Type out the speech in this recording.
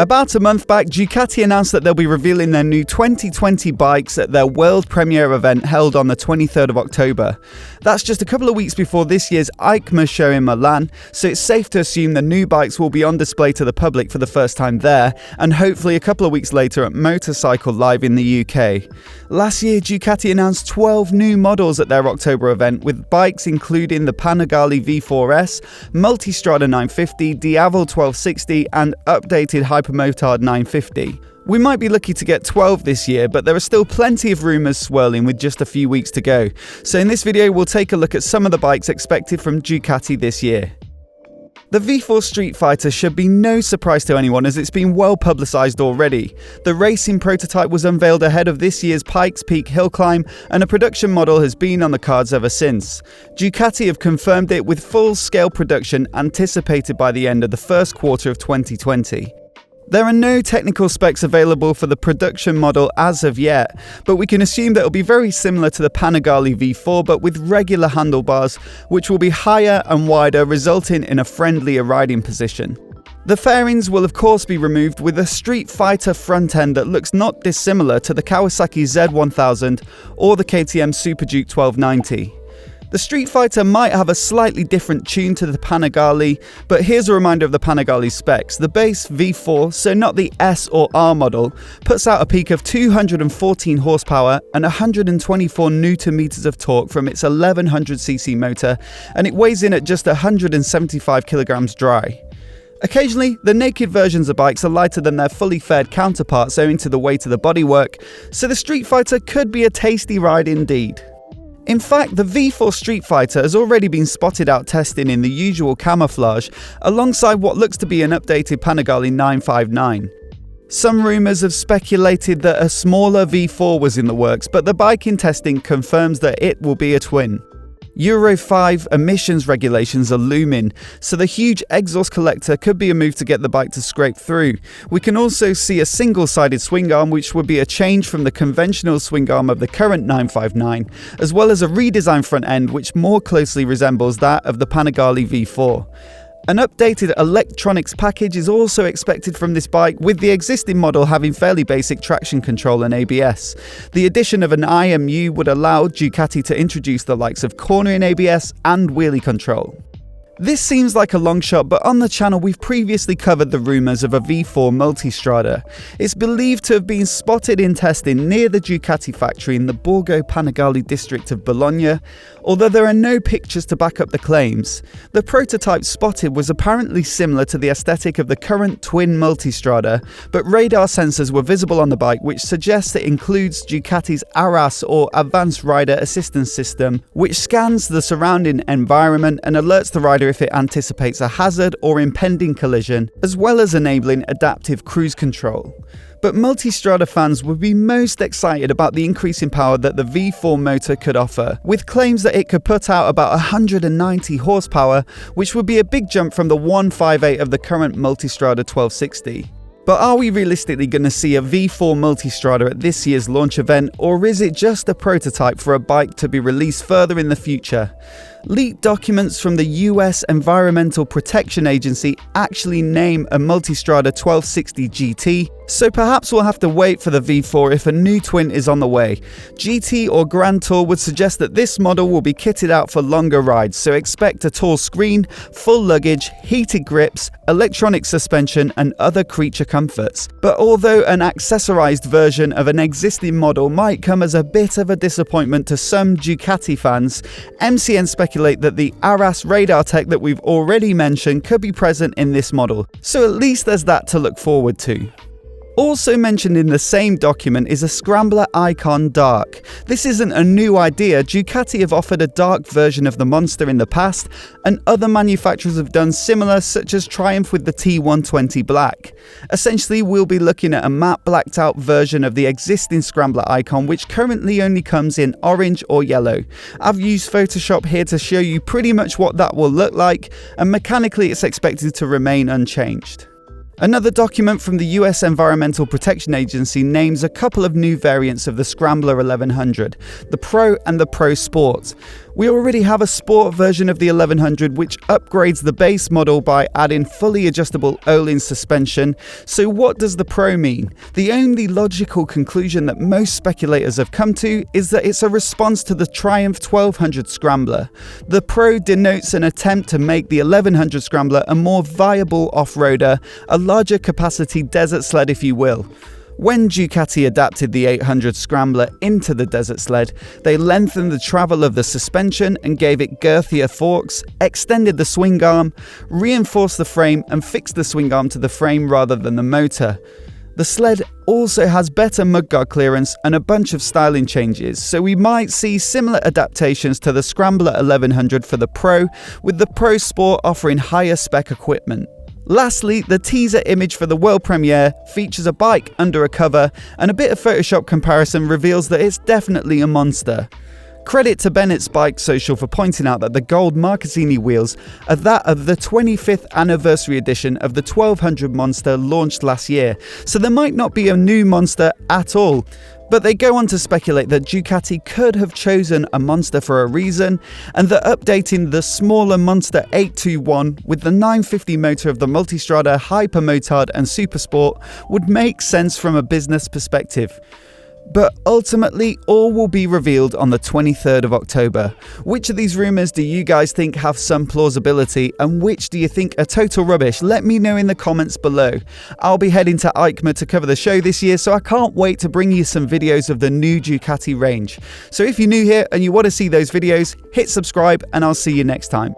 About a month back, Ducati announced that they'll be revealing their new 2020 bikes at their world premiere event held on the 23rd of October. That's just a couple of weeks before this year's EICMA show in Milan, so it's safe to assume the new bikes will be on display to the public for the first time there, and hopefully a couple of weeks later at Motorcycle Live in the UK. Last year, Ducati announced 12 new models at their October event, with bikes including the Panigale V4S, Multistrada 950, Diavel 1260, and updated Hypermotard 950. We might be lucky to get 12 this year, but there are still plenty of rumours swirling with just a few weeks to go. So in this video, we'll take a look at some of the bikes expected from Ducati this year. The V4 Streetfighter should be no surprise to anyone, as it's been well publicised already. The racing prototype was unveiled ahead of this year's Pikes Peak hill climb, and a production model has been on the cards ever since. Ducati have confirmed it with full-scale production anticipated by the end of the first quarter of 2020. There are no technical specs available for the production model as of yet, but we can assume that it will be very similar to the Panigale V4 but with regular handlebars, which will be higher and wider, resulting in a friendlier riding position. The fairings will of course be removed, with a Streetfighter front end that looks not dissimilar to the Kawasaki Z1000 or the KTM Super Duke 1290. The Streetfighter might have a slightly different tune to the Panigale, but here's a reminder of the Panigale's specs. The base V4, so not the S or R model, puts out a peak of 214 horsepower and 124 Nm of torque from its 1100cc motor, and it weighs in at just 175 kilograms dry. Occasionally, the naked versions of bikes are lighter than their fully faired counterparts owing to the weight of the bodywork, so the Streetfighter could be a tasty ride indeed. In fact, the V4 Streetfighter has already been spotted out testing in the usual camouflage, alongside what looks to be an updated Panigale 959. Some rumours have speculated that a smaller V4 was in the works, but the bike in testing confirms that it will be a twin. Euro 5 emissions regulations are looming, so the huge exhaust collector could be a move to get the bike to scrape through. We can also see a single-sided swing arm, which would be a change from the conventional swing arm of the current 959, as well as a redesigned front end which more closely resembles that of the Panigale V4. An updated electronics package is also expected from this bike, with the existing model having fairly basic traction control and ABS. The addition of an IMU would allow Ducati to introduce the likes of cornering ABS and wheelie control. This seems like a long shot, but on the channel we've previously covered the rumours of a V4 Multistrada. It's believed to have been spotted in testing near the Ducati factory in the Borgo Panigale district of Bologna, although there are no pictures to back up the claims. The prototype spotted was apparently similar to the aesthetic of the current twin Multistrada, but radar sensors were visible on the bike, which suggests it includes Ducati's ARAS or Advanced Rider Assistance System, which scans the surrounding environment and alerts the rider if it anticipates a hazard or impending collision, as well as enabling adaptive cruise control. But Multistrada fans would be most excited about the increase in power that the V4 motor could offer, with claims that it could put out about 190 horsepower, which would be a big jump from the 158 of the current Multistrada 1260. But are we realistically going to see a V4 Multistrada at this year's launch event, or is it just a prototype for a bike to be released further in the future? Leaked documents from the US Environmental Protection Agency actually name a Multistrada 1260 GT, so perhaps we'll have to wait for the V4 if a new twin is on the way. GT or Grand Tour would suggest that this model will be kitted out for longer rides, so expect a tall screen, full luggage, heated grips, electronic suspension and other creature comforts. But although an accessorized version of an existing model might come as a bit of a disappointment to some Ducati fans, MCN speculate that the ARAS radar tech that we've already mentioned could be present in this model, so at least there's that to look forward to. Also mentioned in the same document is a Scrambler Icon Dark. This isn't a new idea. Ducati have offered a dark version of the monster in the past, and other manufacturers have done similar, such as Triumph with the T120 Black. Essentially, we'll be looking at a matte blacked out version of the existing Scrambler Icon, which currently only comes in orange or yellow. I've used Photoshop here to show you pretty much what that will look like, and mechanically it's expected to remain unchanged. Another document from the US Environmental Protection Agency names a couple of new variants of the Scrambler 1100, the Pro and the Pro Sport. We already have a sport version of the 1100 which upgrades the base model by adding fully adjustable Öhlins suspension, so what does the Pro mean? The only logical conclusion that most speculators have come to is that it's a response to the Triumph 1200 Scrambler. The Pro denotes an attempt to make the 1100 Scrambler a more viable off-roader, a larger capacity desert sled if you will. When Ducati adapted the 800 Scrambler into the desert sled, they lengthened the travel of the suspension and gave it girthier forks, extended the swing arm, reinforced the frame and fixed the swing arm to the frame rather than the motor. The sled also has better mudguard clearance and a bunch of styling changes, so we might see similar adaptations to the Scrambler 1100 for the Pro, with the Pro Sport offering higher spec equipment. Lastly, the teaser image for the world premiere features a bike under a cover, and a bit of Photoshop comparison reveals that it's definitely a monster. Credit to Bennett's Bike Social for pointing out that the gold Marcassini wheels are that of the 25th anniversary edition of the 1200 Monster launched last year, so there might not be a new Monster at all. But they go on to speculate that Ducati could have chosen a Monster for a reason, and that updating the smaller Monster 821 with the 950 motor of the Multistrada Hyper Motard and Supersport would make sense from a business perspective. But ultimately, all will be revealed on the 23rd of October. Which of these rumours do you guys think have some plausibility, and which do you think are total rubbish? Let me know in the comments below. I'll be heading to EICMA to cover the show this year, so I can't wait to bring you some videos of the new Ducati range. So if you're new here and you want to see those videos, hit subscribe and I'll see you next time.